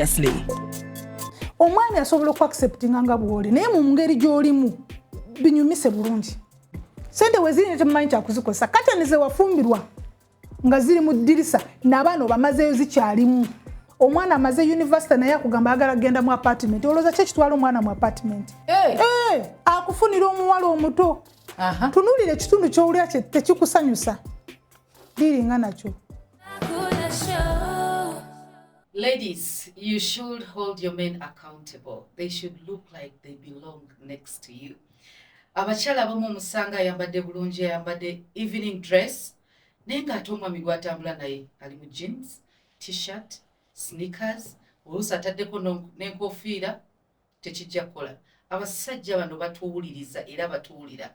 seriously. Omwami asobola ku acceptinga nga bwoli naye mu ngeri gy'olimu binyumise bulungi. Sente weziri temumanyi kyakuzikosa katanize wafumbirwa nga ziri mu ddirisa n'abaana obamazeyo zikyalimu. Omwana amaze university naye akugamba agala genda mu apartment. Olowooza ki ekitwala omwana mu apartment? Akufunira omuwala omuto. Tunuulire ekitundu ky'owulira tekikusanyusa. Liringa nakyo. Ladies, you should hold your men accountable. They should look like they belong next to you. Abachala abamu musanga ayambadde bulungi ayambadde evening dress naye ng'ate omwami gw'atambula naye ali mu jeans, t-shirt, sneakers, oluusi ataddeko n'enkofiira tekijja kukola. Abasajja bano batuwuliriza era batuwulira.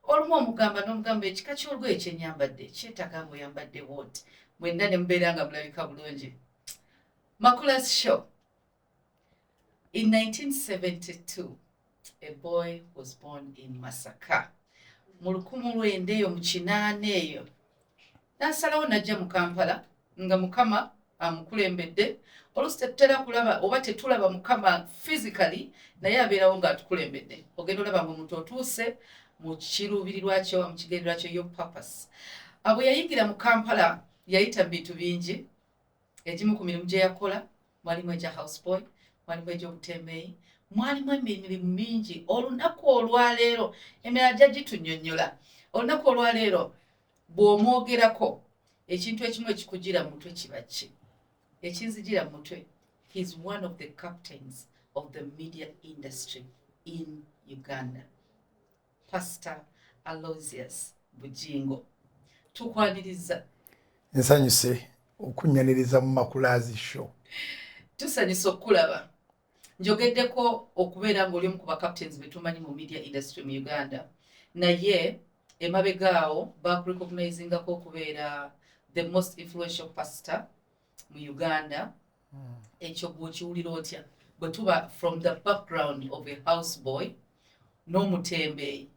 Olumu omugamba n'omugamba ekika ky'olugoye kye nyambadde kyetaaga ng'oyambadde wooti mwenna ne mubeera nga mulabika bulungi. Makula's show. In 1972, a boy was born in Masaka. Mulukumu eyo mu kinaana eyo. N'asalawo n'ajja mu Kampala nga Mukama amukulembedde. Oluusi tetutera kulaba oba tetulaba Mukama physically naye abeerawo ng'atukulembedde. Ogenda olaba ng'omuntu otuuse mu kiruubirirwa kyo mu kigendererwa kyo your purpose. Bwe yayingira mu Kampala yayita bintu bingi. Ejimu ku mirimu gye yakola mwalimu egya houseboy, mwalimu egy'obutembeeyi, mwalimu emirimu mingi. Olunaku olwaleero emirala gyagitunnyonnyola. Olunaku olwaleero bw'omwogerako ekintu ekimu ekikugira mu mutwe kiba ki? Ekinzigira mu mutwe, he is one of the captains of the media industry in Uganda. Pastor Aloysius Bujingo. Tukwaniriza. Nsanyuse okunyaniriza mu Makula's show. Tusanyusa okulaba. Njogeddeko okubeera ng'olimu ku ba captains betumanyi mu media industry mu Uganda. Naye emabegaawo bakurecognizingako okubeera the most influential pastor mu Uganda. Ekyo bw'okiwulira otya? Bwe tuba from the background of a houseboy n'omutembeeyi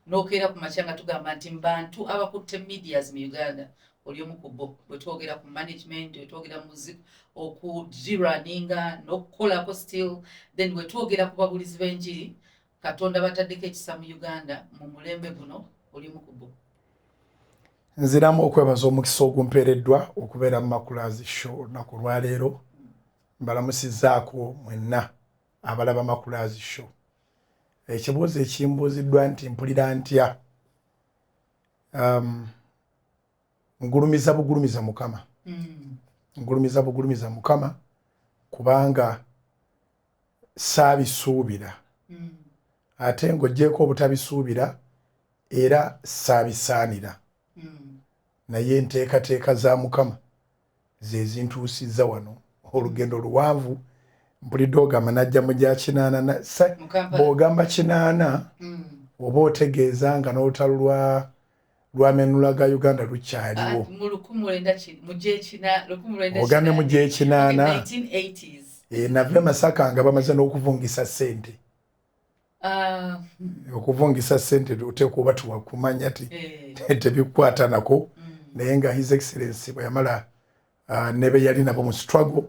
n'okeera ku makya nga tugamba nti mbantu abakutte medias mu Uganda. Oli omu ku bo bwe twogera ku management, bwe twogera mu okugiraninga n'okukolako still, then bwe twogera ku babulizi b'enjiri Katonda bataddeko ekisa mu Uganda mu mulembe guno oli omu ku bo. Nziramu okwebaza omukisa ogumpeereddwa okubeera mu Makula's show olunaku lwaleero. Mbalamusizaako mwenna abalaba Makula's show. Ekibuuzo ekimbuuziddwa nti mpulira ntya? Ngulumiza bugulumiza Mukama. Ngulumiza bugulumiza Mukama kubanga saabisuubira. Ate ng'oggyeko obutabisuubira era saabisaanira. Naye enteekateeka za Mukama ze zintuusizza wano olugendo luwanvu. Mpulidde ogamba najja mu gya kinaana bw'ogamba kinaana oba otegeeza nga n'olutalo lwamenulaga Uganda lukyaliwo. Ogambye mu gy'ekinaana nave Masaka nga bamaze n'okuvungisa ssente. Okuvungisa ssente oteekwa oba tuwakumanya ti tebikukwata nako. Naye nga His Excellency bwe yamala ne be yali nabo mu struggle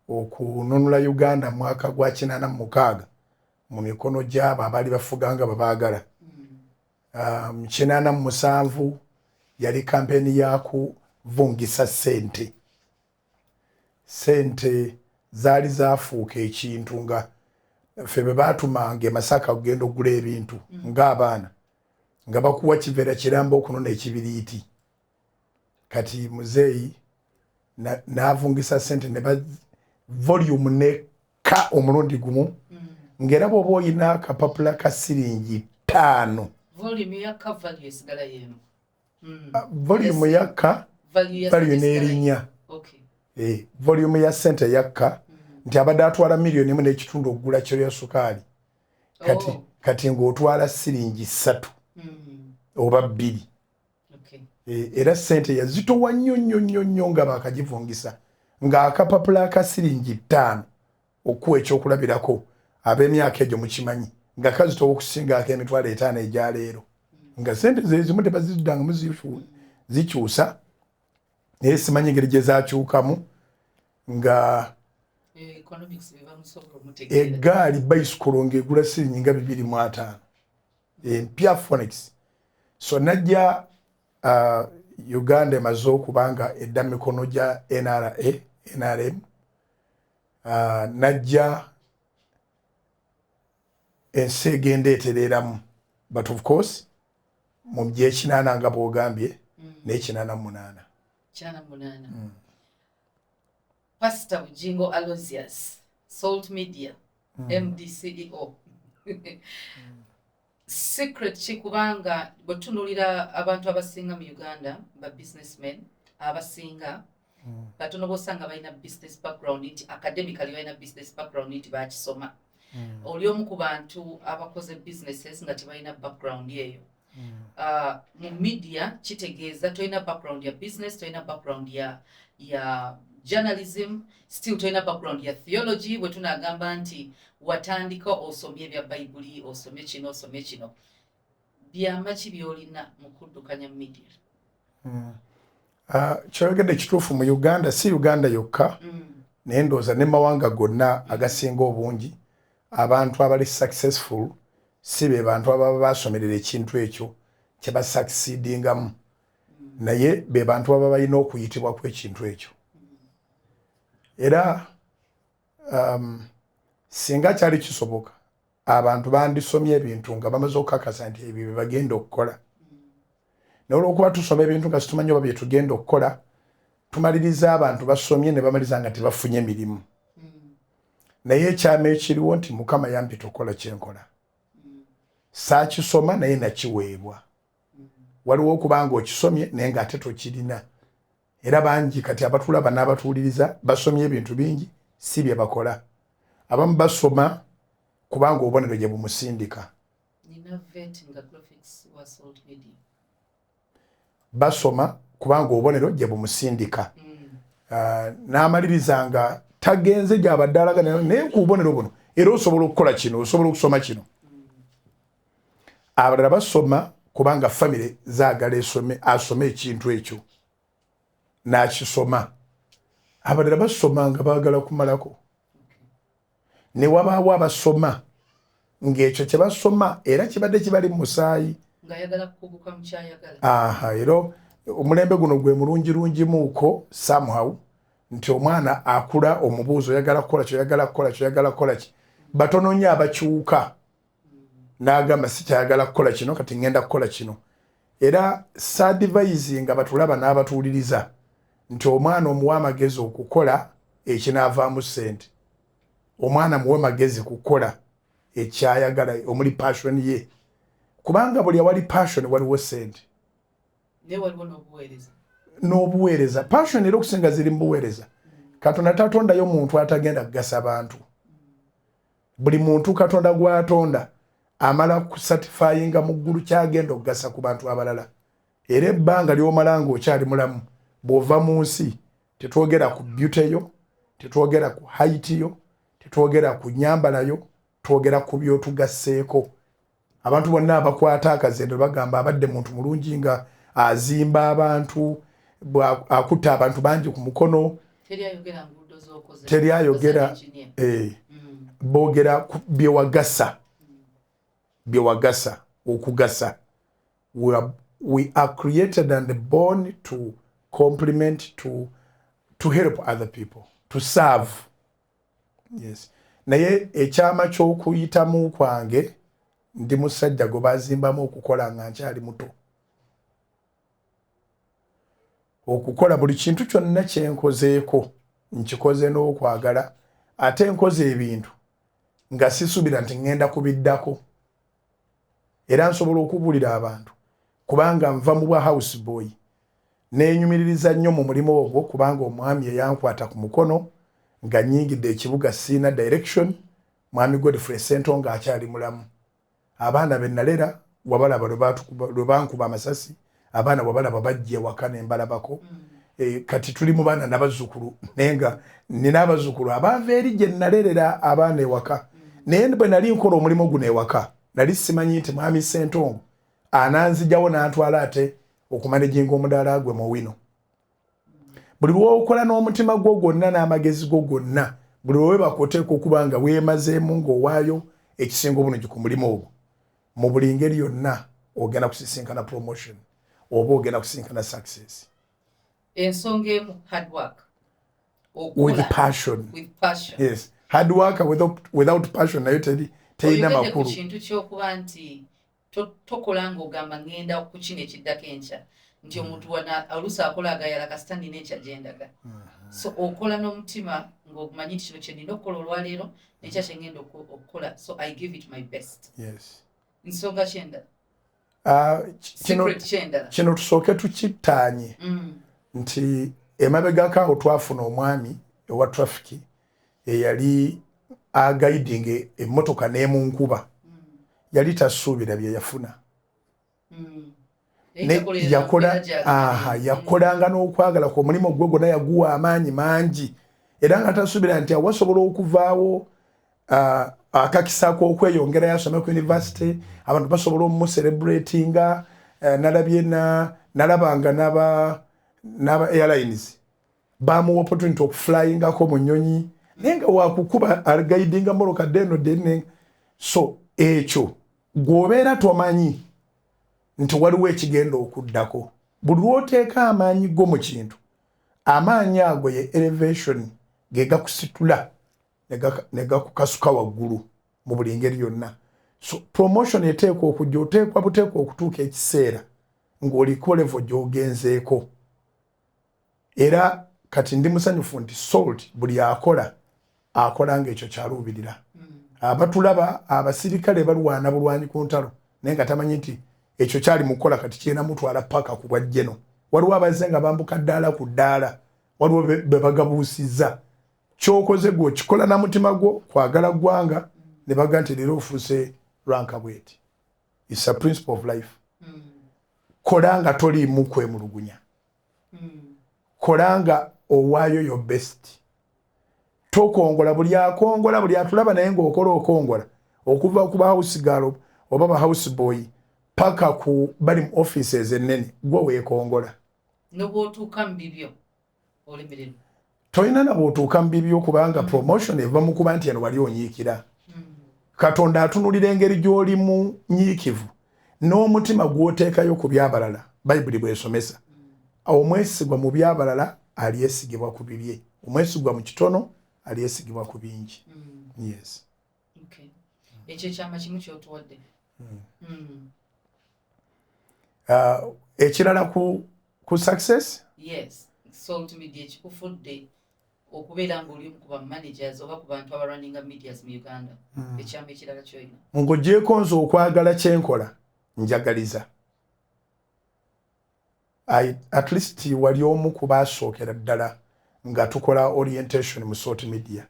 okununula Uganda mwaka gwa 86 mu mikono gy'abo abaali bafuganga babaagala. 87 yali kampeni ya kuvungisa ssente. Ssente zaali zaafuuka ekintu nga ffe be baatumanga e Masaka okugenda okugula ebintu ng'abaana nga bakuwa kiveera kiramba okunona ekibiriiti. Kati muzeeyi n'avungisa ssente ne volume neka omulundi gumu ng'era bw'oba oyina akapapula ka siringi 5. Volume ya ka value esigala yenu. Volume ya ka value n'erinnya. Volume ya ssente yakka nti abadde atwala miliyoni 1.5 okugula kiro ya sukaali. Kati ng'otwala siringi 3 oba 2. Era ssente yazitowa nnyo nga baakagivungisa ng'akapapula aka siringi 5 okuwa ekyokulabirako ab'emyaka egyo mukimanyi nga kazitowa okusingaako emitwalo 5 egya leero. Nga ssente zezimu tebaziddangamu zikyusa naye simanyi engeri gye zaakyukamu nga economics biva musobola omutegeera eggaali bicycle ng'egula siringi 250 empya Phoenix so najja Uganda emaze okubanga edda mikono gya NRM najja ensi egenda etereramu but of course mu gy'ekinaana nga bw'ogambye n'ekinaana 8 Pastor Bujingo Aloysius, Salt Media, MD/CEO. Secret chikubanga botunulira abantu abasinga mu Uganda ba businessmen abasinga batono bosanga balina business background nti academically balina business background nti bakisoma oli omu ku bantu abakoze businesses nga tebalina background yeyo mu media kitegeeza toyina background ya business toyina background ya journalism still toyina background ya theology bwe tunagamba nti watandika osomye ebya Bayibuli osomye kino byamaki byolina mu kuddukanya media kyogedde kituufu mu Uganda si Uganda yokka naye ndowooza ne mawanga gonna agasinga obungi abantu abali successful si be bantu ababa basomerera ekintu ekyo kye basucceedingamu naye be bantu ababa balina okuyitibwa ku ekintu ekyo era singa kyali kisoboka abantu bandisomye ebintu nga bamaze okukakasa nti ebyo bye bagenda okukola n'olwokuba tusoma ebintu nga situmanyi oba bye tugenda okukola tumaliriza abantu basomye ne bamaliriza nga tebafunye emirimu naye ekyama ekiriwo nti Mukama yampita okukola kyenkola saakisoma naye nakiweebwa waliwo okubanga okisomye naye nga ate tokirina era bangi kati abatulaba n'abatuuliriza basomye ebintu bingi si bye bakola abamu basoma kubanga obubonero gye bumusindika basoma kubanga obubonero gye bumusindika n'amaliriza nga tagenze gy'abadde alagana naye ku bubonero buno era osobola okukola kino osobola okusoma kino abalala basoma kubanga famire zaagala asome ekintu ekyo n'akisoma abalala basoma nga baagala kumalako ne wabaawo abasoma ng'ekyo kye basoma era kibadde kibali mu musaayi era omulembe guno gwe mulungirungimuuko somehow nti omwana akula omubuuzo oyagala kukola ki batono nnyo abakiwuka n'agamba sikyayagala kukola kino kati ngenda kukola kino era saadivayizinga batulaba n'abatuuliriza nti omwana omuwa amagezi okukola ekinaavaamu ssente omwana muwe magezi kukola ekyayagala omuli passion ye kubanga buli awali passion waliwo ssente n'obuweereza passion era okusinga ziri mu buweereza Katonda tatondayo muntu atagenda kugasa abantu buli muntu Katonda gw'atonda amala kusatifyinga mu ggulu kyagenda okugasa ku bantu abalala era ebbanga ly'omala ng'okyali mulamu bw'ova mu nsi tetwogera ku beauty yo tetwogera ku height yo tetwogera ku nyambalayo twogera ku byotugasseeko abantu bonna abakwata akazendo bagamba abadde muntu mulungi nga azimba abantu akutta abantu bangi ku mukono teryayogera boogera byewagasa okugasa we are created and born to complement to help other people to serve yes naye ekyama ky'okuyitamu kwange ndi musajja gwe bazimbamu okukola nga nkyali muto okukola buli kintu kyonna kyenkozeeko nkikoze n'okwagala ate nkoze ebintu nga sisubira nti ngenda kubiddako era nsobola okubuulira abantu kubanga nva mu bwa house boy neenyumiririza nnyo mu mulimu ogwo kubanga omwami eyankwata ku mukono nga nnyingidde ekibuga siina direction mwami Godfrey Ssentongo akyali mulamu abaana be nalera wabalaba lwe bankuba amasasi abaana wabalaba bajja ewaka ne mbalabako kati tuli mu baana n'abazzukulu naye nga nina abazzukulu abaava eri gye nalerera abaana ewaka naye bwe nali nkola omulimu guno ewaka nali simanyi nti mwami Ssentongo ananzijawo n'antwala ate okumanejinga omudaala gwe mu wino buli lw'okola n'omutima gwo gwonna n'amagezi go gonna buli lwe bakoteeka okuba nga weemazeemu ng'owaayo ekisinga obulungi ku mulimu ogwo mu buli ngeri yonna ogenda kusisinkana promotion oba ogenda kusisinkana success. Ensonga emu hard work. With passion. With passion. Yes. Hard work without passion nayo terina makulu. Ku kintu ky'okuba nti tokola ng'ogamba ngenda ku kino ekiddako enkya nti omuntu wana oluusi akola agayala kasita nina enkya gye ndaga. So okola n'omutima ng'omanyi nti kino kye nina okukola olwaleero n'enkya kye ngenda okukola, so I give it my best. Yes. Nsonga kyenda. Kino tusooke tukittaanye nti emabegako awo twafuna omwami owa traffic eyali agaiding emmotoka n'emu nkuba yali tasuubira bye yafuna. Yakolanga n'okwagala ku omulimu gwe gwonna yaguwa amaanyi mangi era nga tasuubira nti awasobola okuvaawo akakisa k'okweyongera yasome ku university abantu basobola omucelebratinga. Nalabanga n'aba airlines bamuwa opportunity okuflyingako mu nnyonyi naye nga wakukuba agaidinga mmotoka ddeno denne. So ekyo gw'obeera tomanyi nti waliwo ekigenda okuddako. Buli lw'oteeka amaanyi go mu kintu amaanyi ago ye elevation ge gakusitula ne gakukasuka waggulu mu buli ngeri yonna. So promotion eteekwa okujja oteekwa buteekwa okutuuka ekiseera ng'oliko level gy'ogenzeeko. Era kati ndi musanyufu nti Salt buli akola ng'ekyo kyaluubirira. Abatulaba abasirikale balwana bulwanyi ku ntalo naye nga tamanyi nti ekyo kyali mukola kati kirina mutwala paka ku bwajjeno. Waliwo abazze nga bambuka ddaala ku ddaala, waliwo be bagabuusizza. Ky'okoze gwe okikola na mutima gwo kwagala ggwanga ne baga nti leero ofuuse ranka bweti. It's a principle of life. Kola nga toliimu kwemulugunya. Kola nga owaayo your best. Tokongola buli akongola buli atulaba naye ng'okola okongola okuva ku house girl oba ba house boy paka ku bali mu offices ennene gwe weekongola. N'obwotuuka mu bibyo olemererwa. Toyina na bw'otuuka mu bibyo kubanga promotion eva mu kuba nti eno wali onyiikira. Katonda atunulira engeri gy'olimu nyiikivu n'omutima gw'oteekayo ku byabalala bayibuli bw'esomesa. Omwesigwa mu byabalala alyesigibwa ku bibye, omwesigwa mu kitono alyesigibwa ku bingi. Yes. Okay. Ekyo kyama kimu ky'otuwadde. Ekirala ku success? Yes. Salt Media kikufudde okubeera ng'oli ku ba managers oba ku bantu abarunninga medias mu Uganda. Ekyama ekirala ky'olina. Ng'oggyeko nze okwagala kyenkola njagaliza. At least wali omu ku baasookera ddala nga tukola orientation mu Salt Media.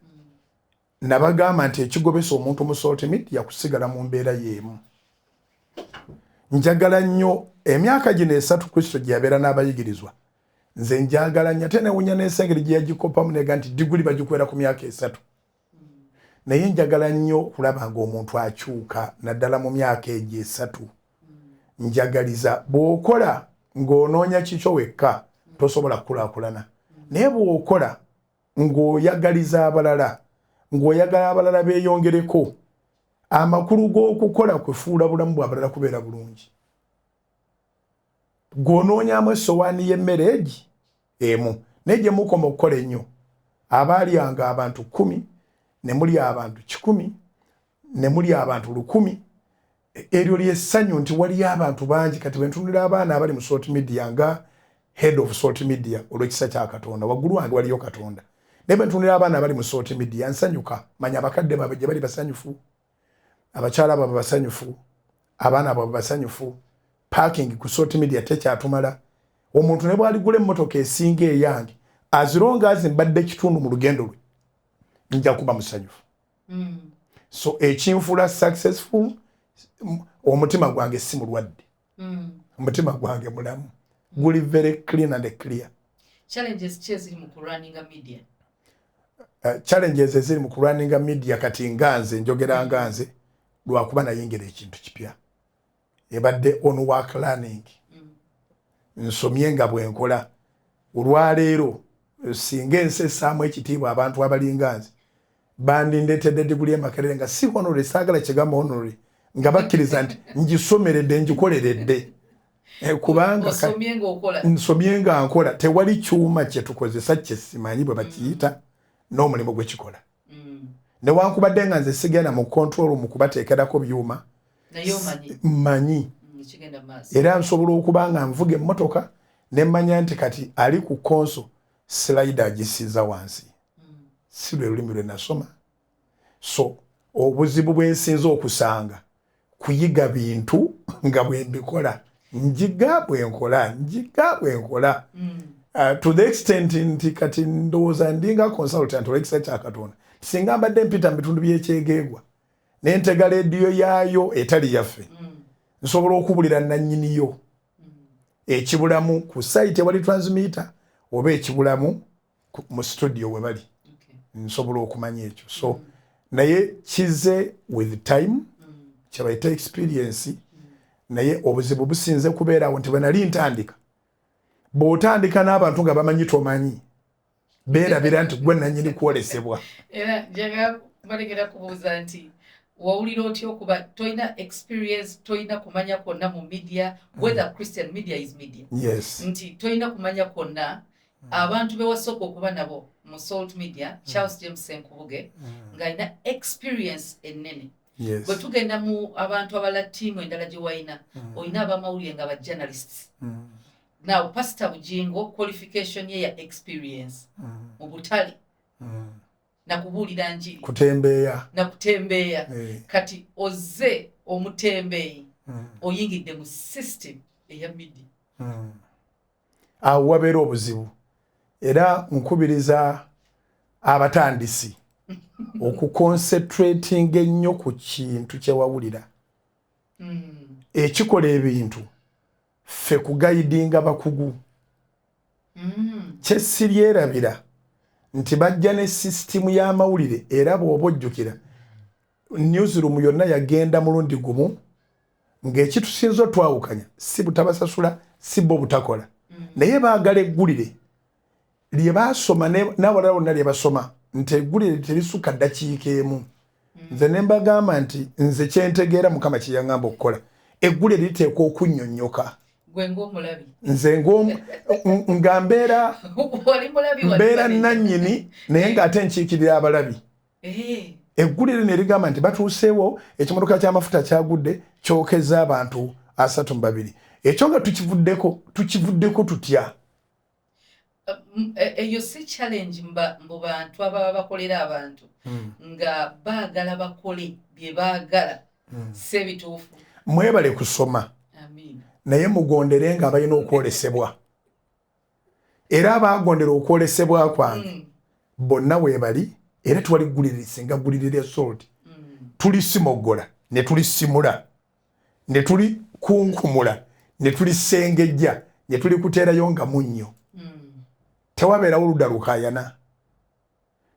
Nabagamba nti ekigobesa omuntu mu Salt Media kusigala mu mbeera y'emu. Njagala nnyo emyaka gino 3 Kristo gye yabeera n'abayigirizwa. Nze njagala nnyo ate newunya n'esengeri gye yagikopamu nega nti diguli bagikwera ku myaka 3. Naye njagala nnyo okulaba ng'omuntu akyuka naddala mu myaka egyo 3. Njagaliza bw'okola ng'onoonya kikyo wekka tosobola kukulaakulana. Naye bw'okola ng'oyagaliza abalala, ng'oyagala abalala beeyongereko, amakulu g'okukola kwefuula bulamu bw'abalala kubeera bulungi. Gw'onoonyamu essowaani y'emmere egi emu naye gye mukoma okukola ennyo. Abaalyanga abantu 10 ne muli abantu 100 ne muli abantu 100. Eryo lyessanyu nti waliyo abantu bangi kati bwentunulira abaana abali mu Salt Media nga head of Salt Media olw'ekisa kya Katonda waggulu wange waliyo Katonda. Naye bwentunulira abaana abali mu Salt Media nsanyuka, manya abakadde baabwe gye bali basanyufu, abakyala baabwe basanyufu, abaana baabwe basanyufu. Parking ku Salt Media tekyatumala. Omuntu ne bw'aligula emmotoka esinga eyange as long as mbadde kitundu mu lugendo lwe nja kuba musanyufu. So ekinfula successful omutima gwange si mulwadde. Omutima gwange mulamu. Guli very clean and clear. Challenges ki eziri mu kurunninga media? Challenges eziri mu kurunninga media kati nganze njogera nganze lwakuba nayengera ekintu kipya. Ebadde on work learning. Nsomye nga bwenkola. Olwaleero singa ensesaamu ekitiibwa abantu abalinganze bandindetedde diguli y'Emakerere nga si honorary saagala kigamba honorary nga bakkiriza nti ngisomeredde ngikoleredde kubanga nsomye nga nkola tewali kyuma kye tukozesa kye simanyi bwe bakiyita n'omulimu gwe kikola newankubadde nga nze sigenda mu control mu kubateekerako byuma mmanyi era nsobola okuba nga nvuga emmotoka ne mmanya nti kati ali ku konso slider agisiiza wansi si lwe lulimi lwe nasoma so obuzibu bwe nsinza okusanga kuyiga bintu nga bwe mbikola njiga bwe nkola to the extent nti kati ndowooza ndinga consultant olw'ekisa kya Katonda singa mbadde mpita mu bitundu by'ekyegeegwa n'entega leediyo yaayo etali yaffe nsobola okubulira nannyiniyo ekibulamu ku site ewali transmitter oba ekibulamu mu studio we bali nsobola okumanya ekyo so naye kize with time kyabayita experience naye obuzibu businze kubeerawo nti bwe nali ntandika bw'otandika n'abantu nga bamanyi tomanyi beerabira nti gwe nannyini kwolesebwa era njaga balekera kubuuza nti wawulira otya okuba toyina experience toyina kumanya kwonna mu media whether Christian media is media yes nti toyina kumanya kwonna abantu be wasooka okuba nabo mu Salt Media Charles James Senkubuge ng'alina experience ennene bwe tugenda mu abantu abala ttiimu endala gye wayina olina abamawulire nga ba journalists now Pastor Bujingo qualification ye ya experience mu butale na kubuulira njiri kutembeeya kati oze omutembeeyi oyingidde mu system eya media awo wabeera obuzibu era nkubiriza abatandisi okuconcentrating ennyo ku kintu kye wawulira ekikola ebintu ffe kugayidinga bakugu kye siryerabira nti bajja ne sisitimu y'amawulire era bw'oba ojjukira newsroom yonna yagenda mulundi gumu ng'ekitusinza otwawukanya si butabasasula si bo butakola naye baagala eggulire lye baasoma n'abalala bonna lye basoma nti eggulire terisukka ddakiika emu nze ne mbagamba nti nze kyentegeera Mukama kye yaŋŋamba okukola eggulire liteekwa okunnyonnyoka nze nga mbeera nannyini naye ng'ate nkiikirira abalabi eggulire ne ligamba nti batuuseewo ekimotoka ky'amafuta kyagudde kyokeza abantu 32 ekyo nga tukivuddeko tutya eyo si challenge mu bantu ababa bakolera abantu nga baagala bakole bye baagala si bituufu mwebale kusoma naye mugondere nga balina okwolesebwa era abaagondera okwolesebwa kwange bonna weebali era tuwali ggulire singa ggulire lya Salt tulisimoggola ne tulisimula ne tuli kunkumula ne tulisengejja ne tuli kuteerayo nga munnyo tewabeerawo oludda lukaayana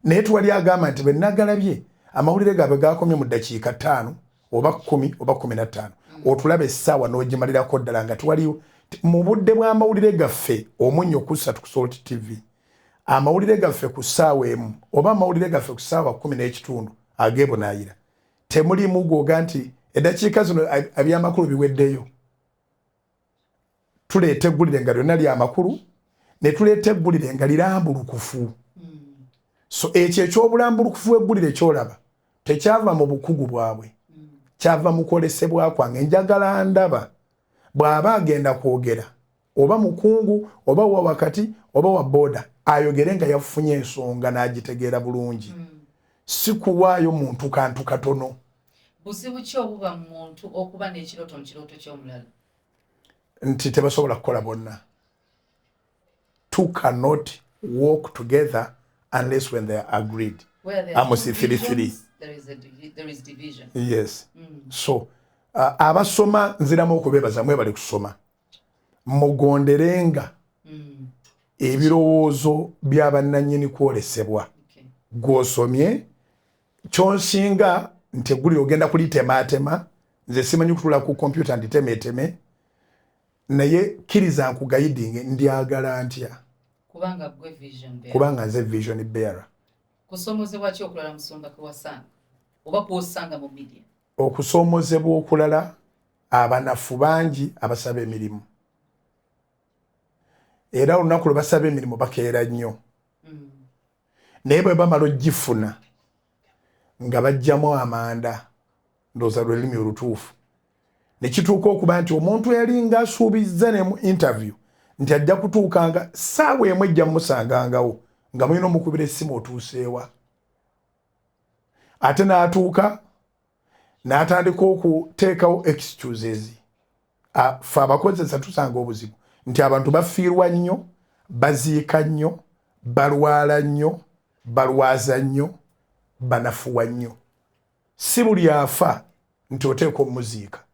naye tuwali agamba nti bwe nagalabye amawulire gaabwe gaakomye mu ddakiika 5 oba 10 oba 15 otulaba essaawa n'ogimalirako ddala nga tuwaliwo mu budde bw'amawulire gaffe omunnyo ku 3 ku Salt TV amawulire gaffe ku ssaawa emu oba amawulire gaffe ku ssaawa 10 ag'ebunaayira temulimu gwoga nti eddakiika zino ebyamakulu biweddeyo tuleeta eggulire nga lyonna lyamakulu ne tuleeta eggulire nga lirambulukufu so ekyo eky'obulambulukufu bw'eggulire kyolaba tekyava mu bukugu bwabwe kyava mu kwolesebwa kwange njagala ndaba bw'aba agenda kwogera oba mukungu oba wa wakati oba wa boda ayogere nga yafunye ensonga n'agitegeera bulungi si kuwaayo muntu kantu katono buzibu ki obuba mu muntu okuba n'ekirooto mu kirooto ky'omulala nti tebasobola kukola bonna two cannot walk together unless when they are agreed Amos 3:3 there is division yes so abasoma nziramu okubeebaza mwe bali kusoma mugonderenga ebirowoozo by'abannannyini kwolesebwa gw'osomye kyonsinga nti eggulire ogenda kulitemaatema nze simanyi kutula ku kompyuta nditemeeteme naye kkiriza nkugayidinge ndyagala ntya kubanga nze vision bearer Kusomozebwa ki okulala Musumba kwasanga oba kwosanga mu media? Okusomozebwa okulala abanafu bangi abasaba emirimu. Era olunaku lwe basaba emirimu bakeera nnyo. Naye bwe bamala ogifuna nga bajjamu amanda ndowooza lwelimi olutuufu. Ne kituuka okuba nti omuntu yali nga asuubizza ne mu interview nti ajja kutuukanga ssaawa emu ejja mmusangangawo nga mulina omukubira essimu otuuseewa. Ate n'atuuka n'atandika okuteekawo excuses. Ffe abakozesa tusanga obuzibu nti abantu bafiirwa nnyo, baziika nnyo, balwala nnyo, balwaza nnyo, banafuwa nnyo. Si buli afa nti oteeka omuziika.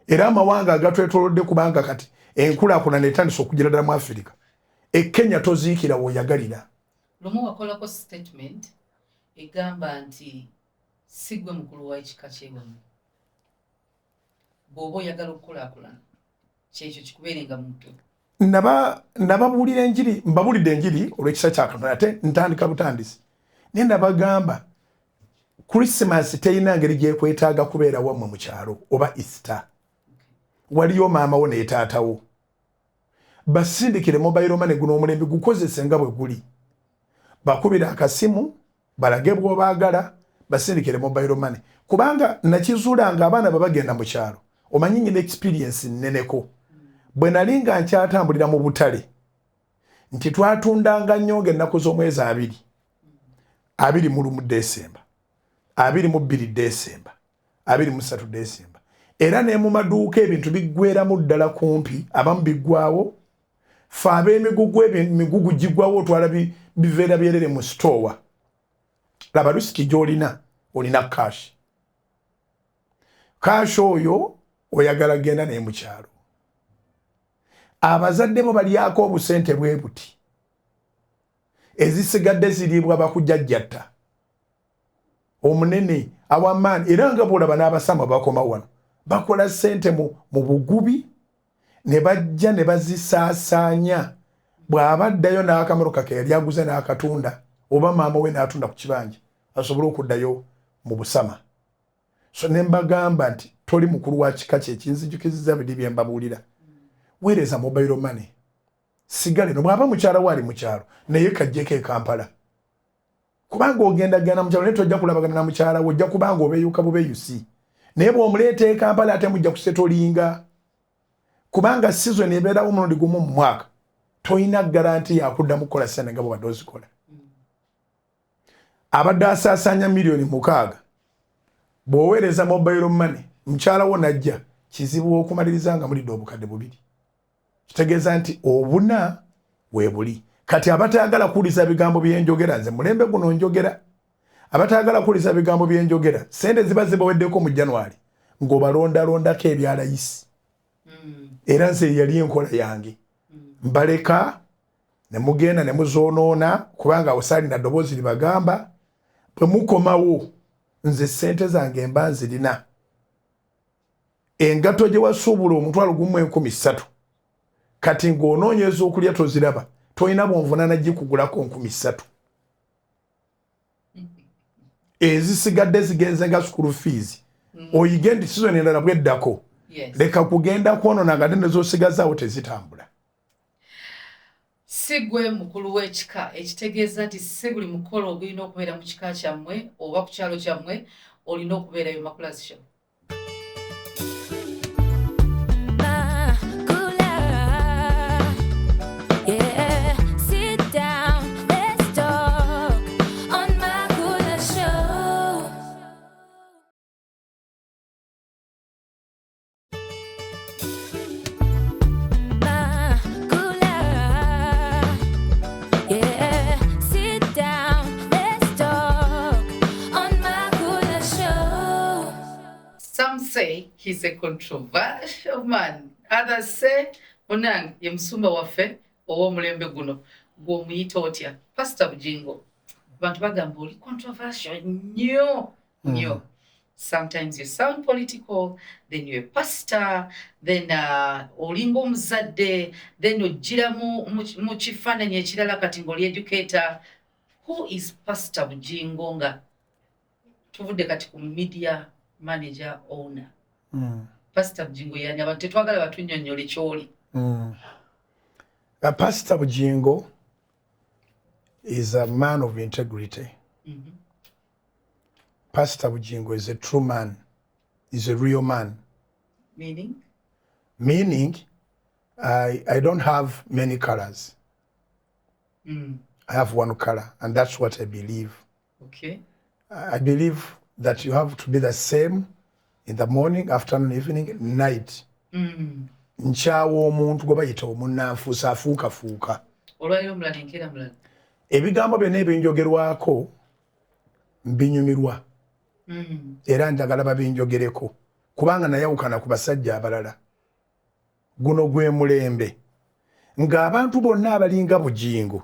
Era amawanga agatwetoolodde kubanga kati enkulaakulana etandise okugira ddala mu Afirika. Kenya toziikira w'oyagalira. Lumu wakolako statement egamba nti sigwe mukulu wa ekika ky'ewammwe. Bw'oba oyagala okukulaakulana kyekyo kikubeerenga mu mutwe. Nababuulira enjiri, mbabulidde enjiri olw'ekisa kya Katonda ate ntandika butandisi. Naye nabagamba Christmas teyina ngeri gyekwetaaga kubeera wammwe mu kyalo oba Easter. Waliyo maama wo ne taatawo. Basindikire mobile money guno omulembe gukozese nga bwe guli. Bakubira akasimu, balage bw'obaagala, basindikire mobile money. Kubanga nakizuula nga abaana babagenda mu kyalo. Omanyi nyina experience nneneko. Bwe nali nga nkyatambulira mu butale nti twatundanga nnyonga ennaku z'omwezi 21 Desemba, 22 Desemba, 23 Desemba. Era ne mu maduuka ebintu biggweeramu ddala kumpi, abamu biggwawo. Ffe ab'emigugu emigugu giggwawo otwala biveera byerere mu store. Laba lusiki gy'olina, olina cash. Cash oyo oyagala genda naye mu kyalo. Abazadde bo balyako obusente bwe buti. Ezisigadde ziriibwa bakujjajjatta. Omunene awamaani era nga bw'olaba n'abasama bakoma wano. Bakola sente mu bugubi ne bajja ne bazisaasaanya. Bw'abaddayo n'akamotoka ke yali aguze n'akatunda oba maama we n'atunda ku kibanja asobole okuddayo mu busama. So ne mbagamba nti toli mukulu wa kika kye kinzijukizza bidi bye mbabuulira. Weereza mobile money. Sigale no bw'aba mukyala wali mu kyalo naye kajjeko e Kampala. Kubanga ogenda gana mu kyalo ne tojja kulabagana na mukyala wo ojja kubanga obeeyuka bubeyusi. Naye bw'omuleeta e Kampala ate mujja kusetolinga. Kubanga season ebeerawo omulundi gumu mu mwaka. Toyina garanti ya kuddamu kukola ssente nga bw'obadde ozikola. Abadde asaasaanya miliyoni 6. Bw'oweereza mobile money mukyala wo najja kizibu okumaliriza nga mulidde obukadde 2. Kitegeeza nti obuna weebuli. Kati abatayagala kuwuliza bigambo by'enjogera, nze mulembe guno njogera. Abatayagala kuwuliza bigambo by'enjogera, sente ziba zibaweddeko mu January ng'obalondalondako ebyalayisi. Era nze yali enkola yange. Mbaleka ne mugenda ne muzoonoona kubanga awosaalina ddoboozi libagamba bwe mukomawo nze sente zange mba nzirina. Engato gye wasuubula omutwalo gumu 13,000 kati ng'onoonyeza okulya toziraba toyina bwonvunaana gikugulako 13,000. Ezisigadde zigenze nga school fees. Oyige nti season endala bweddako. Leka kugenda kwonona nga ne z'osigazaawo tezitambula. Sigwe mukulu w'ekika ekitegeeza nti si buli mukolo ogulina okubeera mu kika kyammwe oba ku kyalo kyammwe olina okubeerayo Makulazi Show. Some say he's a controversial man. Others say, Onang, ye Musumba waffe ow'omulembe guno gw'omuyita otya Pastor Bujingo. Bantu bagamba oli controversial nnyo. Sometimes you sound political, then you're a pastor, then olinga omuzadde, then ojjira mu kifaananyi ekirala kati ng'oli educator. Who is Pastor Bugingo nga tuvudde kati ku media manager owner? Pastor Bugingo yani abantu tetwagala batunnyonnyole kyoli. Pastor Bugingo is a man of integrity. Pastor Bugingo is a true man. He's a real man. Meaning? Meaning, I don't have many colors. I have one color, and that's what I believe. Okay. I believe that you have to be the same in the morning, afternoon, evening, night. Nchawo omuntu gwe bayita omunnanfuusa afuukafuuka. Olwaliro mulala enkeera mulala. Ebigambo byonna ebinjogerwako mbinyumirwa. Era njagala babinjogereko kubanga nayawukana ku basajja abalala. Guno gwe mulembe ng'abantu bonna abalinga Bugingo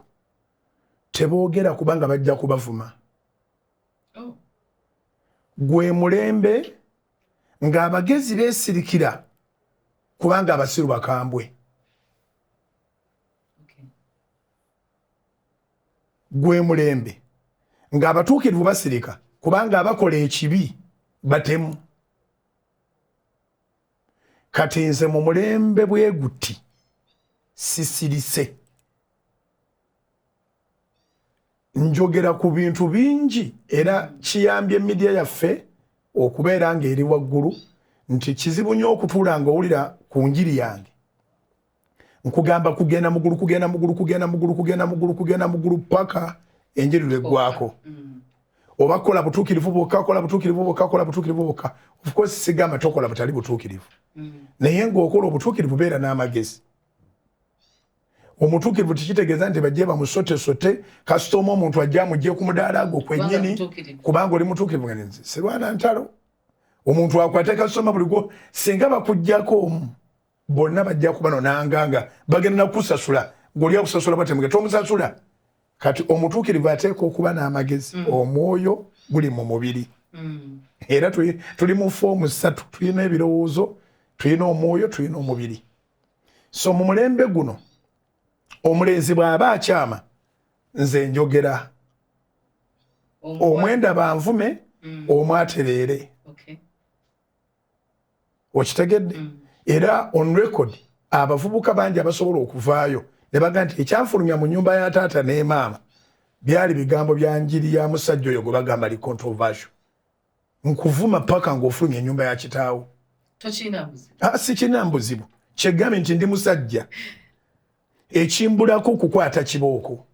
teboogera kubanga bajja kubavuma. Gwe mulembe ng'abagezi beesirikira kubanga abasiru bakambwe. Gwe mulembe ng'abatuukirivu basirika kubanga abakola ekibi batemu. Kati nze mu mulembe bwe guti sisirise. Njogera ku bintu bingi era kiyambye media yaffe okubeera ng'eri waggulu nti kizibu nnyo okutuula ng'owulira ku njiri yange. Nkugamba kugenda mugulu paka enjiri lweggwako. Oba kola butuukirivu bwokka. Of course sigamba tokola butali butuukirivu. Naye ng'okola obutuukirivu beera n'amagezi. Omutuukirivu tekitegeeza nti bajje bamusote kasitoma omuntu ajja amugye ku mudaala gwo kwennyini kubanga oli mutuukirivu nga nze sirwana ntalo. Omuntu akwate kasitoma buli gwo singa bakuggyako bonna bajja kuba nonanganga bagenda nakusasula ng'oli akusasula batemuge tomusasula. Kati omutuukirivu ateeka okuba n'amagezi. Omwoyo guli mu mubiri. Era tuli mu foomu 3. Tulina ebirowoozo, tulina omwoyo, tulina omubiri. So mu mulembe guno omulenzi bw'aba akyama nze njogera omwenda banvume omwatereere. Okitegedde? Era on record abavubuka bangi abasobola okuvaayo ne baga nti ekyanfulumya mu nnyumba ya taata ne maama byali bigambo bya njiri ya musajja oyo gwe bagamba li controversial. Nkuvuma paka ng'ofulumya ennyumba ya kitaawo. Tokina buzibu. Sikina mbuzibu. Kyegambe nti ndi musajja. Ekimbulako kukwata kibooko.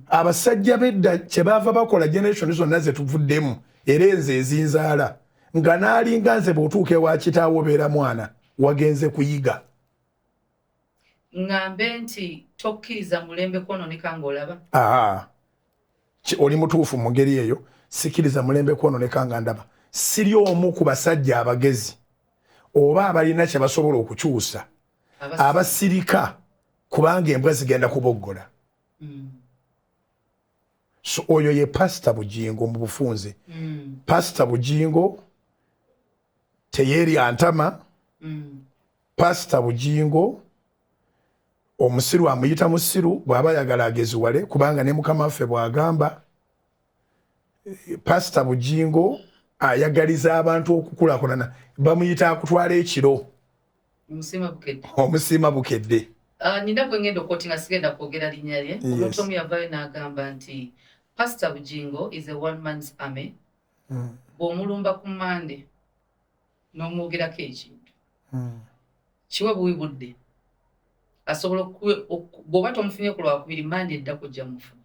Abasajja bedda kyebaava bakola generation zonna ze tuvuddemu era enze ezinzaala nga n'alinga nze bw'otuuka ewa kitaawo obeera mwana wagenze kuyiga. Ngambe nti tokkiriza mulembe kwononeka ng'olaba? Oli mutuufu mu ngeri eyo. Sikiriza mulembe kwononeka nga ndaba. Siri omu ku basajja abagezi oba abalina kye basobola okukyusa abasirika kubanga embwa zigenda kuboggola. So oyo ye Pastor Bugingo mu bufunze. Pastor Bugingo teyeri antama. Pastor Bugingo omusiru amuyita musiru bw'aba yagala ageziwale kubanga ne mukama waffe bw'agamba. Pastor Bugingo ayagaliza abantu okukulaakulana bamuyita akutwala ekiro. Omusiima bukedde. Nina gwe ngenda okwotinga sigenda kwogera linnya lye. Omuntu omu yavaayo n'agamba nti Pastor Bugingo is a one man's army. Bw'omulumba ku Mande n'omwogerako ekintu kiwe buwi budde asobola bw'oba tomufunye ku lwakubiri Mande edda kujja mufuna.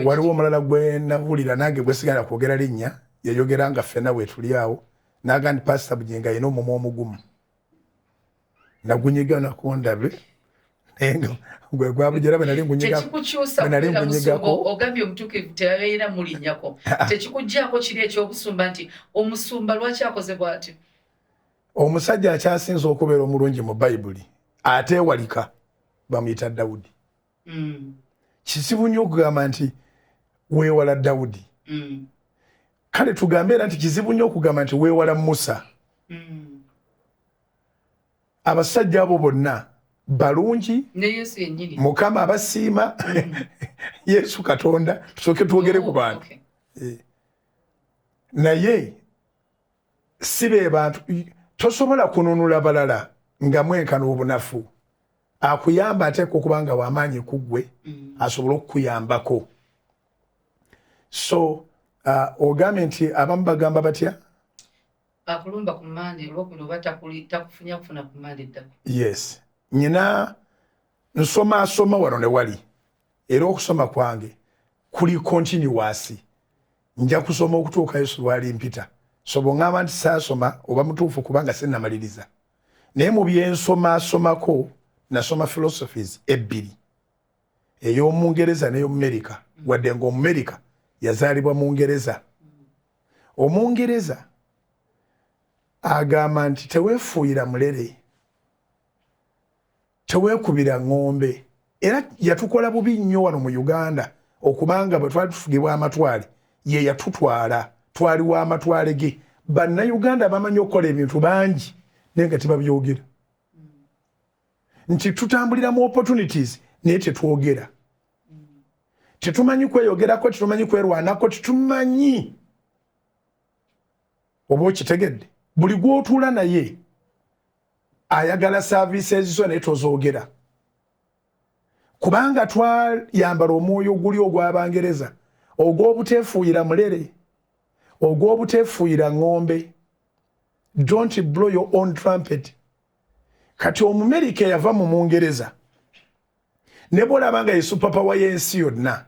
Waliwo omulala gwe nawulira nange gwe sigala kwogera linnya yayogera nga ffenna weetuli awo n'agamba nti Pastor Bugingo ayina omumwa omugumu. Nagunyiga nakondabe gwe gwabujera bwe nali ngunyigako ogambye omutuukirivu teyabeera mulinnyako tekikuggyako kiri eky'obusumba nti omusumba lwaki akoze bw'atyo? Omusajja akyasinza okubeera omulungi mu Bayibuli ateewalika bamuyita Dawudi. Kisibu nnyo okugamba nti weewala Dawudi. Kale tugambe era nti kizibu nnyo okugamba nti weewala Musa. Abasajja abo bonna balungi ne Yesu yennyini Mukama abasiima Yesu Katonda tusoke twogere ku bantu naye sibe bantu tosobola kununula balala nga mwenkana obunafu akuyamba ate okubanga wamaanyi kuggwe asobola okukuyambako so ogambye nti abamu bagamba batya akulumba ku Mande olwokubiri oba takufunya kufuna ku Mande ddako. Yes, nyina nsoma wano ne wali era okusoma kwange kuli continuous nja kusoma okutuuka Yesu lwali mpita so bongamba nti saasoma oba mutuufu kubanga sinnamaliriza naye mu byensomako nasoma philosophies ebbiri ey'Omungereza n'ey'Omumerika wadde ng'Omumerika yazaalibwa mu Ngereza. Omungereza agamba nti teweefuuyira mulere teweekubira ng'ombe era yatukola bubi nnyo wano mu Uganda okubanga bwe twali tufugibwa amatwale ye yatutwala twaliwo amatwale ge bannayuganda bamanyi okukola ebintu bangi naye nga tebabyogera nti tutambulira mu opportunities naye tetwogera tetumanyi kweyogerako tetumanyi kwerwanako tetumanyi oba okitegedde buli gw'otuula naye ayagala services zo naye tozoogera kubanga twayambala omwoyo oguli ogw'Abangereza ogw'obuteefuuyira mulere ogw'obuteefuuyira ng'ombe don't blow your own trumpet. Kati Omumerika yava mu Mungereza ne bw'olaba nga ye superpower y'ensi yonna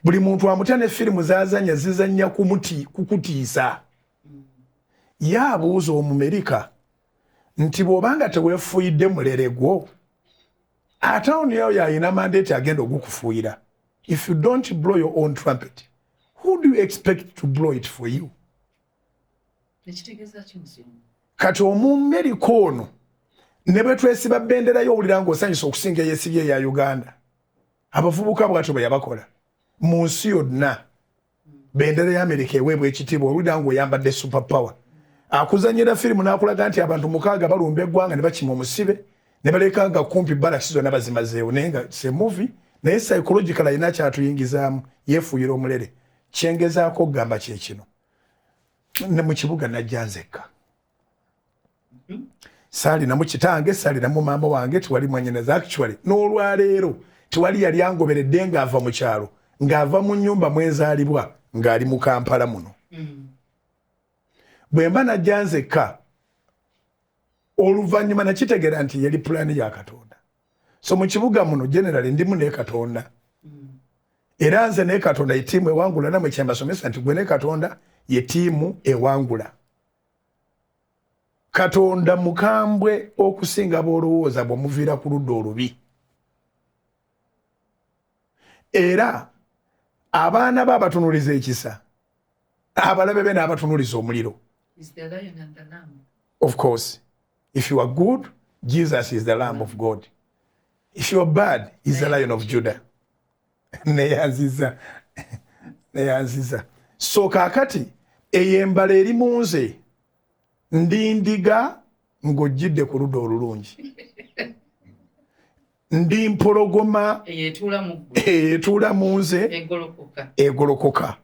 buli muntu amutya ne firimu zaazanya zizanya kukutiisa yaabuuza Omumerika nti bw'obanga teweefuuyidde mulere gwo ate ono yayina mandate agenda ogukufuuyira. If you don't blow your own trumpet, who do you expect to blow it for you? Kati Omumerika ono ne bwe twesiba bendera y'owulira ng'osanyusa okusinga eyeesibye eya Uganda abavubuka bwatyo bwe yabakola mu nsi yonna bendera y'Amerika eweebwa ekitiibwa owulira ng'oyambadde superpower akuzanyira firimu n'akulaga nti abantu 6 balumba eggwanga ne bakima omusibe ne balekanga kumpi balakisi zonna bazimazeewo naye nga se movie naye psychological ayina kyatuyingizaamu yeefuuyira omulere kyengezaako okugamba kye kino ne mu kibuga najja nzekka saalinamu kitange saalinamu maama wange tewali mwanyinaza actually n'olwaleero tewali yali angoberedde ng'ava mu kyalo ng'ava mu nnyumba mwezaalibwa ng'ali mu Kampala muno bwe mba najja nzekka oluvannyuma nakitegeera nti yali pulaani ya Katonda so mu kibuga muno generally ndimu ne Katonda era nze ne Katonda ye ttiimu ewangula namwe kyembasomesa nti gwe ne Katonda ye ttiimu ewangula Katonda mukambwe okusinga b'olowooza bw'omuviira ku ludda olubi era abaana be abatunuliza ekisa abalabe be n'abatunuliza omuliro. Of course, if you are good, Jesus is the Lamb of God. If you are bad, he's the Lion of Judah. Neyanziza. So kakati eyembala eri munze ndi ndiga ng'ojjidde ku ludda olulungi ndi mpologoma eyetuula munze egolokoka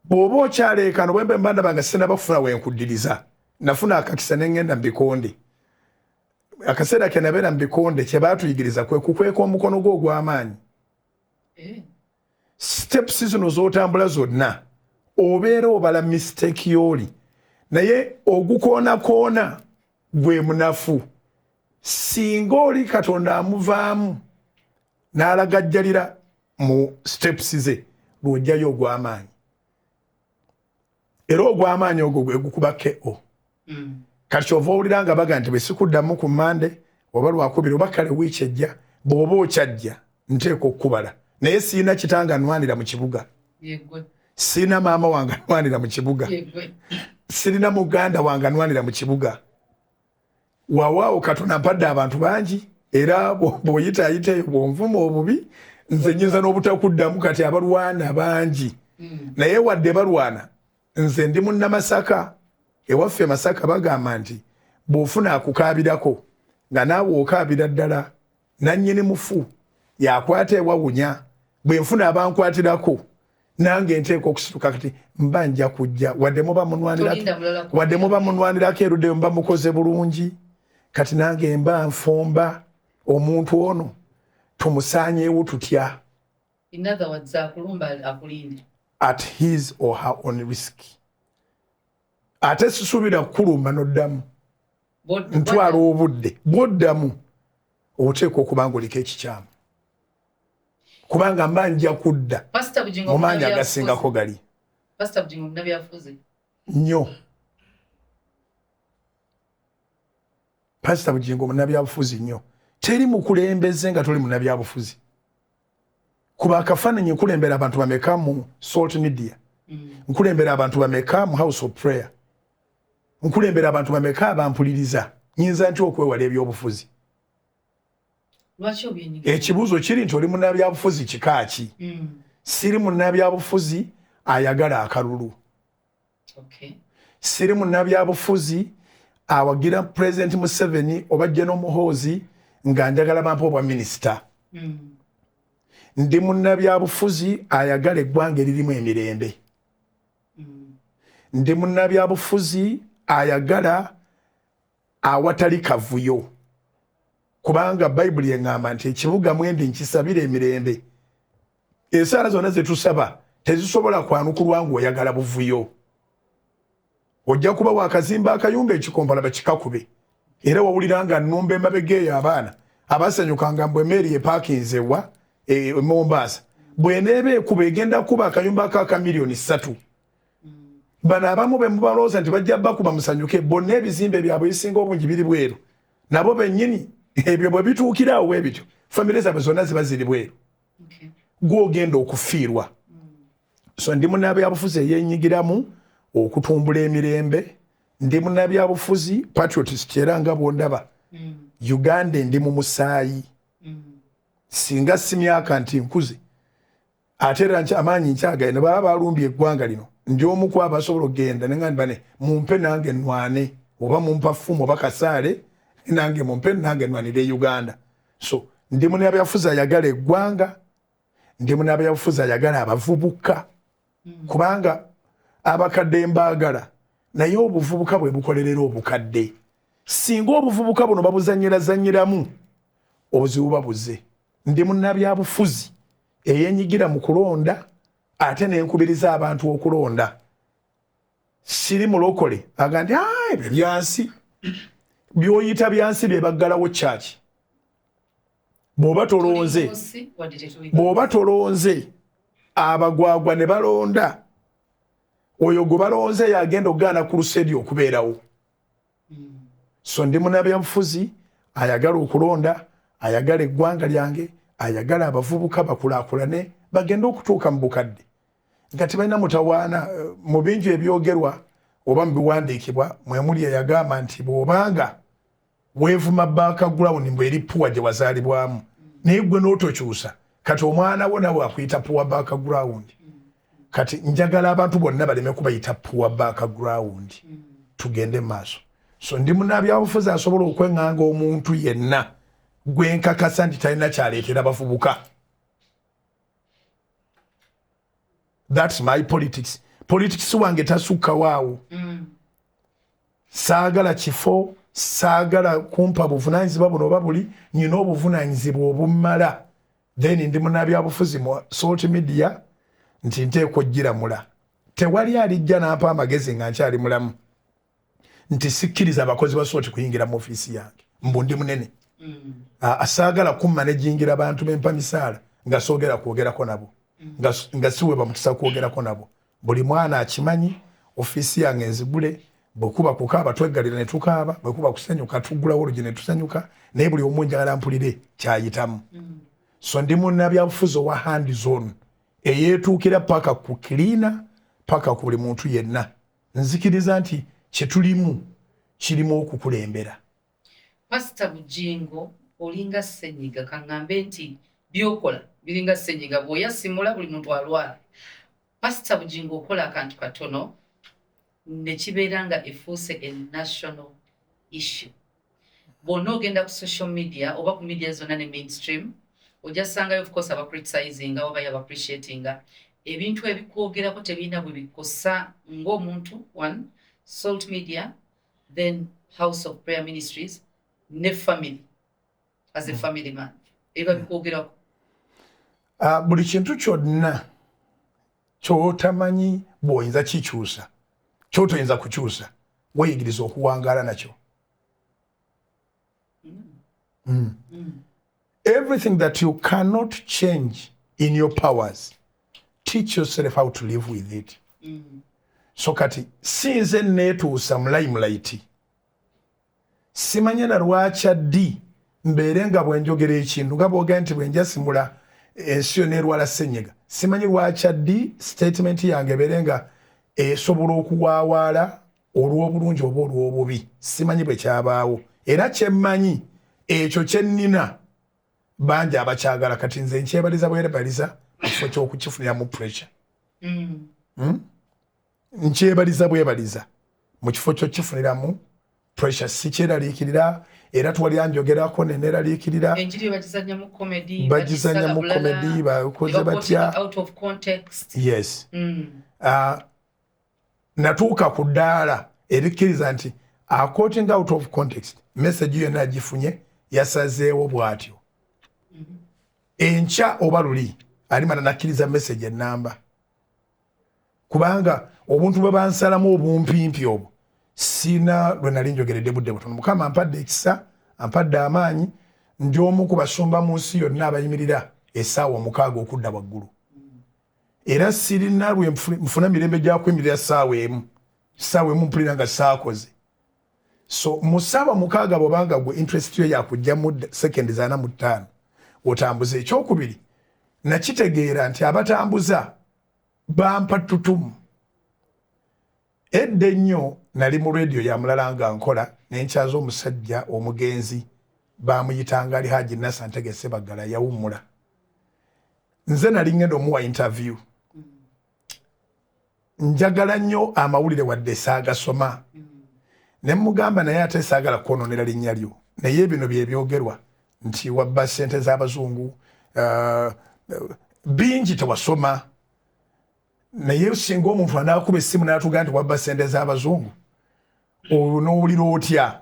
bw'oba okyaleekano bwembe mbandaba nga sinabafuna wenkuddiriza nafuna akakisa ne ngenda mu bikonde akaseera ke nabeera mu bikonde kye baatuyigiriza kwe kukweka omukono gwo ogw'amaanyi steps zino z'otambula zonna obeera obala mistake y'oli naye ogukoona gwe munafu singa oli Katonda amuvaamu n'alagajjalira mu steps ze lw'ojjayo ogw'amaanyi era ogw'amaanyi ogwo gwe gukuba KO. Kati kyova owulira nga baga nti bwe sikuddamu ku Mande oba lwakubiri oba kale wiiki ejja bw'oba okyajja nteeka okukubala naye siina kitanga nnwanira mu kibuga siina maama wange nnwanira mu kibuga sirina muganda wange nnwanira mu kibuga waawaawo Katonda mpadde abantu bangi era bw'oyitaayiteeyo bw'onvuma obubi nze nnyinza n'obutakuddamu kati abalwana bangi naye wadde balwana nze ndi munnamasaka ewaffe Masaka bagamba nti bw'ofuna akukaabirako nga naawe okaabira ddala nannyini mufu yakwata ewawunya bwe nfuna abankwatirako nange nteeka okusituka kati mba nja kujja wadde muba munwanirako eruddeyo mba mukoze bulungi kati nange mba nfumba omuntu ono tumusaanyeewo tutya at his or her own risk. Ate sisuubira kukulumba n'oddamu ntwala obudde bw'oddamu oteeka okuba ng'oliko ekikyamu kubanga mba nja kudda mu maanyi agasingako gali nnyo. Pasita Bugingo munnabyabufuzi nnyo. Teri mukulembeze nga toli munnabyabufuzi. Kuba akafaananyi nkulembera abantu bameka mu Salt Media, nkulembera abantu bameka mu House of Prayer, nkulembera abantu bameka abampuliriza, nyinza nti okwewala ebyobufuzi. Ekibuuzo kiri nti oli munnabyabufuzi kika ki? Siri munnabyabufuzi ayagala akalulu. Siri munnabyabufuzi awagira President Museveni oba General Muhoozi nga njagala bampa obwa minisita. Ndi munnabyabufuzi ayagala eggwanga eririmu emirembe. Ndi munnabyabufuzi ayagala awatali kavuyo. Kubanga Bayibuli eŋŋamba nti ekibuga mwendi nkisabira emirembe. Esaala zonna ze tusaba tezisobola kwanukulwa ng'oyagala buvuyo. Ojja kuba wakazimba akayumba ekikompala bakikakube. Era wawulira nga nnumba emabega eyo abaana abasanyukanga mbwe Mary epaakinzewa Mombasa. Bw'eneeba ekuba egenda kuba akayumba ka miliyoni 3. Bano abamu be mubalooza nti bajja bakuba musanyuke bonna ebizimbe byabwe ebisinga obungi biri bweru. Nabo bennyini ebyo bwe bituukirawo bwe bityo famire zaabwe zonna ziba ziri bweru. Gw'ogenda okufiirwa. So ndi munnabyabufuzi eyeenyigiramu okutumbula emirembe. Ndi munnabyabufuzi patriotist era nga bw'ondaba. Uganda ndi mu musaayi. Singa si myaka nti nkuze ate era amaanyi nkyagaine baba balumbye eggwanga lino ndi omu ku abasobola okugenda ne ngamba ne mumpe nange nnwane oba mumpa ffumu oba kasaale nange mumpe nange nnwanire Uganda. So ndi munnabyabufuzi ayagala eggwanga, ndi munnabyabufuzi ayagala abavubuka kubanga abakadde mbaagala naye obuvubuka bwe bukolerera obukadde. Singa obuvubuka buno babuzanyirazanyiramu obuzibu babuze. Ndi munnabyabufuzi eyeenyigira mu kulonda ate n'enkubiriza abantu okulonda. Siri mulokole agandi ebyo byansi byoyita byansi bye baggalawo kyaki. Bw'oba tolonze abagwagwa ne balonda oyo gwe balonze yagenda okugaana ku lusedi okubeerawo. So ndi munnabyabufuzi ayagala okulonda, ayagala eggwanga lyange, ayagala abavubuka bakulaakulane bagenda okutuuka mu bukadde nga tebalina mutawaana. Mu bingi ebyogerwa oba mu biwandiikibwa mwemuli eyagamba nti bw'obanga weevuma background mbwe eri puwa gye wazaalibwamu naye gwe n'otokyusa kati omwana wo nawe akuyita puwa background. Kati njagala abantu bonna baleme kubayita puwa background. Tugende maaso. So ndi munnabyabufuzi asobola okweŋŋanga omuntu yenna gwe nkakasa nti talina kyaleetera abavubuka. That's my politics. Politics wange tasukkawo awo. Saagala kifo, saagala kumpa buvunaanyizibwa buno oba buli, nyina obuvunaanyizibwa obummala. Then ndi munnabyabufuzi mu Salt Media nti nteekwa oggiramula. Tewali alijja n'ampa amagezi nga nkyali mulamu nti sikkiriza abakozi ba Salt kuyingira mu ofiisi yange. Mbu ndi munene. Asaagala kummanejingira abantu bempa misaala nga soogera kwogerako nabo. Nga siwe bamukisa kwogerako nabo. Buli mwana akimanyi ofiisi yange nzigule, bwekuba kukaaba tweggalira ne tukaaba, bwekuba kusanyuka tuggulawo olugi ne tusanyuka, naye buli omu njagala mpulire kyayitamu. So ndi munnabyabufuzi owa hand zone eyeetuukira paka ku kiriina paka ku buli muntu yenna. Nzikiriza nti kyetulimu kirimu okukulembera. Pastor Bugingo olinga ssenyiga kaŋŋambe nti byokola biringa ssenyiga bw'oyasimula buli muntu alwala. Pastor Bugingo okola akantu katono ne kibeera nga efuuse a national issue. bonna ogenda ku social media oba ku media zonna ne mainstream ojja sangayo of course aba criticizing oba yaba appreciating ebintu ebikwogerako tebirina bwe bikosa ng'omuntu one Salt Media then House of Prayer Ministries ne family as a family man eba bikwogerako buli kintu kyonna ky'otamanyi bw'oyinza kikyusa ky'otoyinza kukyusa weeyigiriza okuwangaala nakyo. Everything that you cannot change in your powers, teach yourself how to live with it. So kati sinze neetuusa mu limelight simanye na lwaki ddi mbeere nga bwe njogera ekintu nga bw'ogamba nti bwe njasimula ensi yonna erwala ssenyiga simanyi lwaki ddi statement yange ebeere nga esobola okuwaawaala olw'obulungi oba olw'obubi simanyi bwe kyabaawo era kyemmanyi ekyo kyennina bangi abakyagala kati nze nkyebaliza bwerebaliza mu kifo ky'okukifuniramu pressure. Nkyebaliza bwebaliza mu kifo ky'okifuniramu pressure sikyeraliikirira era twali anjogerako neneraliikirira enjiri bagizanya mu comedy bakoze batya out of context. Yes. Natuuka ku ddaala erikkiriza nti quoting out of context message yonna agifunye yasazeewo bw'atyo enkya oba luli alimana nakkiriza message ennamba kubanga obuntu bwe bansalamu obumpimpi obwo sina lwe nali njogeredde budde butono. Mukama ampadde ekisa ampadde amaanyi ndi omu ku basumba mu nsi yonna abayimirira essaawa 6 okudda waggulu era sirina lwe nfuna mirembe gya kwemirira ssaawa emu mpulira nga saakoze. So mu ssaawa 6 bw'obanga gwe interest yo yakujja mu sekendi 45 otambuza. Ekyokubiri nakitegeera nti abatambuza bampa ttutumu. Edda ennyo nali mu radio ya mulala nga nkola nenkyaza omusajja omugenzi bamuyitanga ali Haji Nasa Ntegese Baggala yawummula. Nze nali ngenda omuwa interview. Njagala nnyo amawulire wadde saagasoma. Ne mugamba naye ate saagala kwononera linnya lyo. Naye bino bye byogerwa nti wabba ssente z'abazungu bingi tewasoma. Naye singa omuntu anaakuba essimu n'atugaa nti wabba ssente z'abazungu onoowulira otya?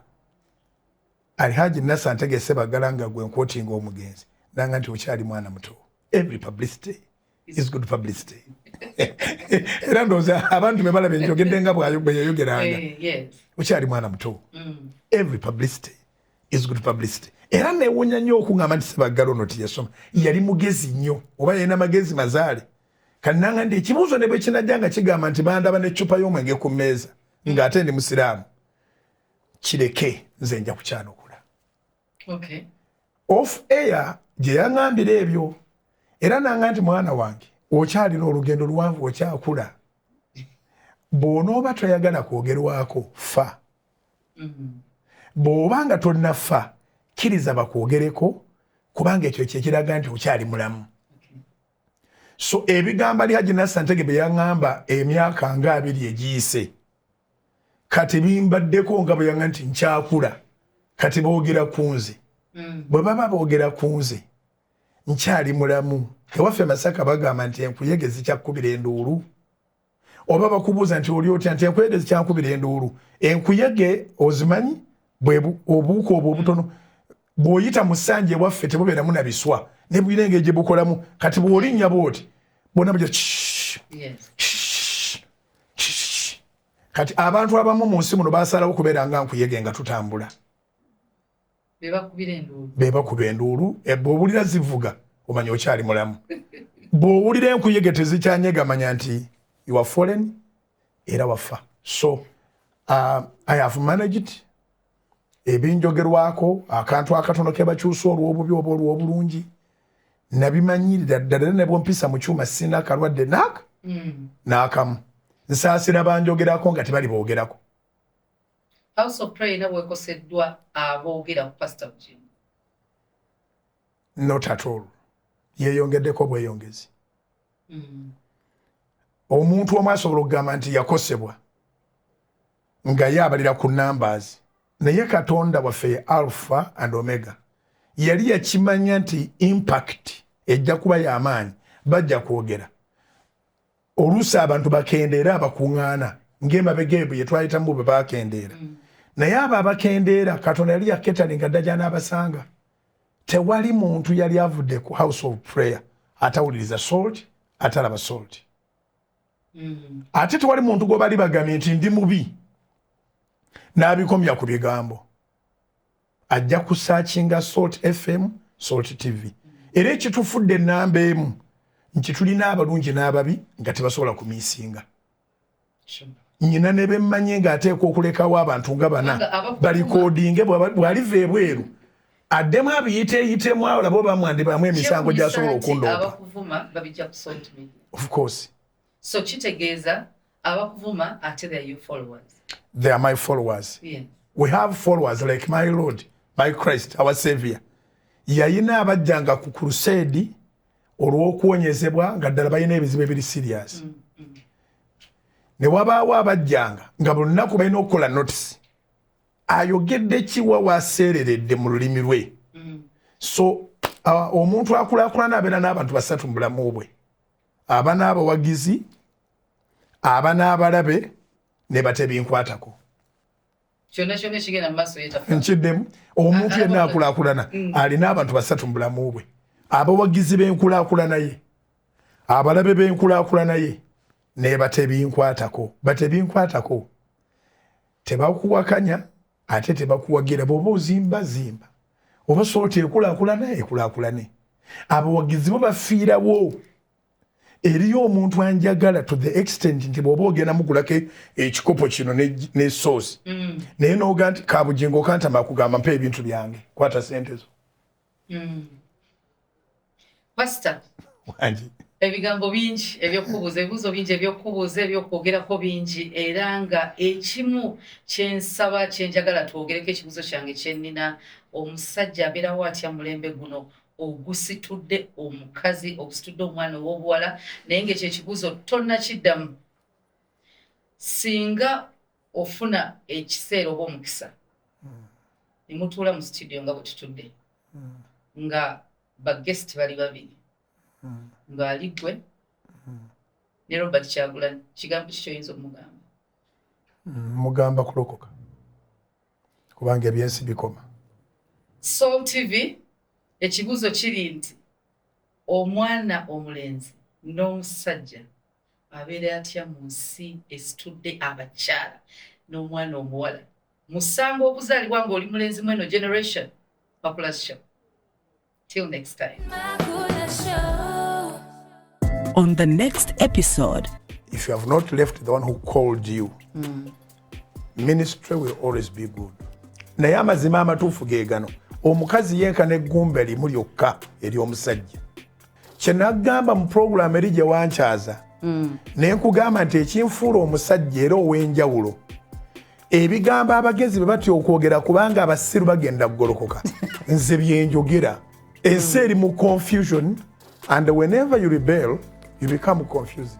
Ali Haji Nasa Ntegese Baggala nga gwe nkwotinga omugenzi nanga nti okyali mwana muto. Every publicity is good publicity. Era ndowooza abantu be balaba enjogedde nga bwe yayogeranga okyali mwana muto. Every publicity is good publicity. Era neewuunya nnyo okuŋŋamba nti Ssebaggala ono tiyasoma yali mugezi nnyo oba yalina magezi mazaale. Kananga ndi ekibuuzo ne bwe kinajja nga kigamba nti bandaba n'eccupa y'omwenge ku mmeeza ng'ate ndi musiraamu kireke nze nja kukyanukula. Off air gye yaŋŋambira ebyo era nanga nti mwana wange okyalina olugendo luwanvu okyakula bw'onooba toyagala kwogerwako fa. Bw'obanga tonnafa kkiriza bakwogereko kubanga ekyo kyekiraga nti okyali mulamu. So ebigambo ali Haji Nasa Ntege bye yaŋŋamba emyaka nga 2 egiyise kati bimbaddeko nga bwe yaŋŋamba nti nkyakula kati boogera ku nze. Bwe baba boogera ku nze nkyali mulamu. Ewaffe Masaka bagamba nti enkuyege zikyakubira enduulu oba bakubuuza nti oli otya nti enkuyege zikyankubira enduulu. Enkuyege ozimanyi obuuka obwo obutono bw'oyita mu ssanja ewaffe tebubeeramu na biswa ne bwirenge gye bukolamu kati bw'olinnya bw'oti bonna bujja kati abantu abamu mu nsi muno baasalawo kubeera nga nkuyege nga tutambula be bakuba enduulu. Bw'owulira zivuga omanya okyali mulamu. Bw'owulira enkuyege tezikyanyega manya nti you are fallen era wafa. So I have managed ebinjogerwako akantu akatono ke bakyusa olw'obubi oba olw'obulungi nabimanyirira ddala ne bwompisa mu kyuma sina akalwadde n'akamu. Nsaasira banjogerako nga tebali boogerako. House of Prayer nabwe ekoseddwa aboogera ku Pastor Jim. Not at all. Yeeyongeddeko bweyongezi. Omuntu omu asobola okugamba nti yakosebwa nga ye abalira ku numbers naye Katonda waffe Alpha and Omega yali yakimanya nti impact ejja kuba y'amaanyi bajja kwogera oluusi abantu bakendeera abakuŋŋaana ng'emabega ebyo ye twayitamu bwe bakendeera naye abo abakendeera Katonda yali yaketalinga ddajja n'abasanga tewali muntu yali avudde ku house of prayer atawuliriza salt atalaba salt ate tewali muntu gwe bali bagamye nti ndi mubi n'abikomya ku bigambo ajja kusakinga Salt FM Salt TV era ekitufudde ennamba emu nti tulina abalungi n'ababi nga tebasobola kumiisinga nyina ne bemmanye ng'ateekwa okulekawo abantu nga bana balikoodinge bw'aliva ebweru addemu abiyiteeyitemu awo labo bamwandibamu emisango gy'asobola okundoopa. Of course. So kitegeeza abakuvuma ate they are your followers. They are my followers. Yeah. We have followers like my Lord, my Christ, our Savior. Yayina abajjanga ku crusade olw'okuwonyezebwa nga ddala balina ebizibu ebiri serious. Ne wabaawo abajjanga nga buli lunaku balina okukola notice. Ayogedde kiwa waaseereredde mu lulimi lwe. So omuntu akulaakulana abeera n'abantu basatu mu bulamu bwe. Aba n'abawagizi, aba n'abalabe, ne batebinkwatako. Kyonna kigenda mu maaso yeetafa. Nkiddemu omuntu yenna akulaakulana alina abantu basatu mu bulamu bwe. Abawagizi b'enkulaakulana ye, abalabe b'enkulaakulana ye, ne batebinkwatako. Batebinkwatako tebakuwakanya ate tebakuwagira bw'oba ozimbazimba oba sooti ekulaakulana ekulaakulane. Abawagizi bo bafiirawo. Eriyo omuntu anjagala to the extent nti bw'oba ogenda mugulako ekikopo kino ne sauce naye n'oga nti kabugingo kantama kugamba mpa ebintu byange kwata sente zo. Pastor wangi ebigambo bingi ebyokubuuza ebibuuzo bingi ebyokubuuza ebyokwogerako bingi era nga ekimu kyensaba kyenjagala twogereko ekibuuzo kyange kyennina omusajja abeerawo atya mulembe guno ogusitudde omukazi ogusitudde omwana ow'obuwala naye ng'ekyo ekibuuzo tonnakiddamu singa ofuna ekiseera oba omukisa ne mutuula mu studio nga bwe tutudde nga bagesiti bali babiri ng'ali ggwe ne Robert Kyagulanyi kigambo ki kyoyinza okumugamba? Mugamba kulokoka kubanga ebyensi bikoma. Soul TV ekibuuzo kiri nti omwana omulenzi n'omusajja abeera atya mu nsi esitudde abakyala n'omwana omuwala musango okuzaalibwa ng'oli mulenzi mweno generation. Makula's Show. Till next time. On the next episode, if you have not left the one who called you, ministry will always be good. Naye amazima amatuufu ge gano omukazi yenka n'eggumba limu lyokka ery'omusajja. Kye nagamba mu program eri gye wankyaza ne nkugamba nti ekinfuula omusajja era ow'enjawulo ebigambo abagezi bwe batya okwogera kubanga abasiru bagenda kugolokoka nze byenjogera ensi eri mu confusion and whenever you rebel you become confused.